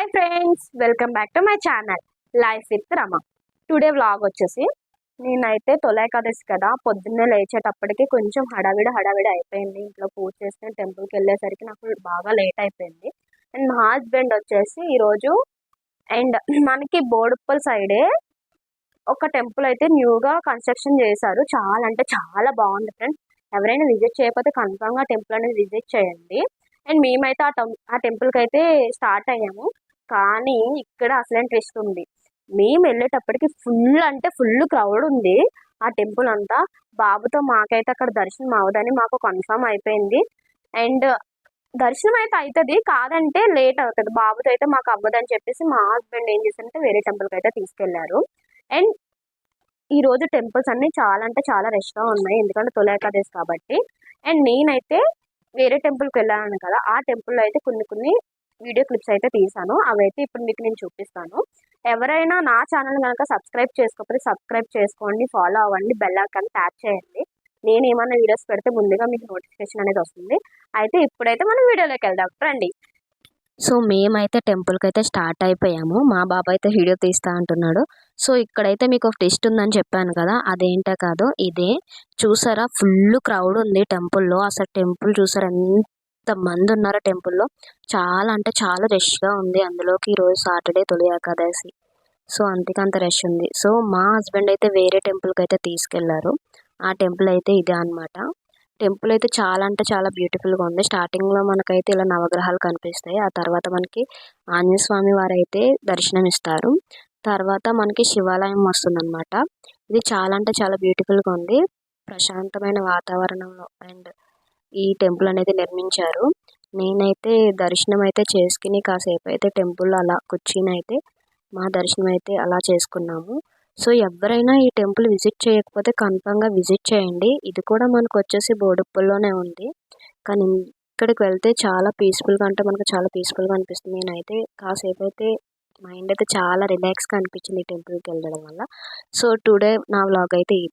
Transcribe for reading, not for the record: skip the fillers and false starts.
Hi friends, welcome back to my channel life with Rama. Today vlog వచ్చేసి నేనైతే తొలి ఏకాదశి కదా, పొద్దున్నే లేచేటప్పటికి కొంచెం హడావిడి అయిపోయింది. ఇంట్లో పూజ చేస్తే టెంపుల్కి వెళ్ళేసరికి నాకు బాగా లేట్ అయిపోయింది. అండ్ మా హస్బెండ్ వచ్చేసి ఈరోజు అండ్ మనకి బోడుప్పల్ సైడే ఒక టెంపుల్ అయితే న్యూగా కన్స్ట్రక్షన్ చేశారు. చాలా అంటే చాలా బాగుంది ఫ్రెండ్స్. ఎవరైనా విజిట్ చేయకపోతే కన్ఫామ్గా టెంపుల్ అనేది విజిట్ చేయండి. అండ్ మేమైతే ఆ టెంపుల్కి అయితే స్టార్ట్ అయ్యాము. కానీ ఇక్కడ అసలు ట్విస్ట్ ఉంది. మేము వెళ్ళేటప్పటికి ఫుల్ అంటే ఫుల్ క్రౌడ్ ఉంది ఆ టెంపుల్ అంతా. బాబుతో మాకైతే అక్కడ దర్శనం అవ్వదని మాకు కన్ఫర్మ్ అయిపోయింది. అండ్ దర్శనం అయితే అవుతుంది, కాదంటే లేట్ అవుతుంది. బాబుతో అయితే మాకు అవ్వదని చెప్పేసి మా హస్బెండ్ ఏం చేశారంటే వేరే టెంపుల్కి అయితే తీసుకెళ్లారు. అండ్ ఈ రోజు టెంపుల్స్ అన్ని చాలా అంటే చాలా రష్గా ఉన్నాయి, ఎందుకంటే తొలి ఏకాదశి కాబట్టి. అండ్ నేనైతే వేరే టెంపుల్కి వెళ్ళాను కదా, ఆ టెంపుల్లో అయితే కొన్ని వీడియో క్లిప్స్ అయితే తీసాను. అవైతే ఇప్పుడు మీకు నేను చూపిస్తాను. ఎవరైనా నా ఛానల్ కనుక సబ్స్క్రైబ్ చేసుకోకపోతే సబ్స్క్రైబ్ చేసుకోండి, ఫాలో అవ్వండి, బెల్ ఐకాన్ ట్యాప్ చేయండి. నేను ఏమైనా వీడియోస్ పెడితే ముందుగా మీకు నోటిఫికేషన్ అనేది వస్తుంది. అయితే ఇప్పుడైతే మనం వీడియోలోకి వెళ్దాం రండి. సో మేమైతే టెంపుల్కి అయితే స్టార్ట్ అయిపోయాము. మా బాబు అయితే వీడియో తీస్తా అంటున్నాడు. సో ఇక్కడైతే మీకు ఒక టెస్ట్ ఉందని చెప్పాను కదా, అదేంటో కాదు ఇదే. చూసారా, ఫుల్ క్రౌడ్ ఉంది టెంపుల్లో. అసలు టెంపుల్ చూసారా ఎంత మంది ఉన్నారో టెంపుల్లో. చాలా అంటే చాలా రష్గా ఉంది. అందులోకి ఈరోజు సాటర్డే తొలి ఏకాదశి, సో అందుకే అంత రష్ ఉంది. సో మా హస్బెండ్ అయితే వేరే టెంపుల్కి అయితే తీసుకెళ్లారు. ఆ టెంపుల్ అయితే ఇదే అనమాట. టెంపుల్ అయితే చాలా అంటే చాలా బ్యూటిఫుల్గా ఉంది. స్టార్టింగ్లో మనకైతే ఇలా నవగ్రహాలు కనిపిస్తాయి. ఆ తర్వాత మనకి ఆంజనేయ స్వామి వారు అయితే దర్శనం ఇస్తారు. తర్వాత మనకి శివాలయం వస్తుందన్నమాట. ఇది చాలా అంటే చాలా బ్యూటిఫుల్గా ఉంది. ప్రశాంతమైన వాతావరణంలో అండ్ ఈ టెంపుల్ అనేది నిర్మించారు. నేనైతే దర్శనం అయితే చేసుకుని కాసేపు అయితే టెంపుల్లో అలా కూర్చుని అయితే మా దర్శనం అయితే అలా చేసుకున్నాము. సో ఎవరైనా ఈ టెంపుల్ విజిట్ చేయకపోతే కన్ఫామ్గా విజిట్ చేయండి. ఇది కూడా మనకు వచ్చేసి బోడుప్పల్లోనే ఉంది. కానీ ఇక్కడికి వెళ్తే చాలా పీస్ఫుల్గా, అంటే మనకు చాలా పీస్ఫుల్గా అనిపిస్తుంది. నేనైతే కాసేపు అయితే మైండ్ అయితే చాలా రిలాక్స్గా అనిపించింది ఈ టెంపుల్కి వెళ్ళడం వల్ల. సో టుడే నా వ్లాగ్ అయితే ఇది.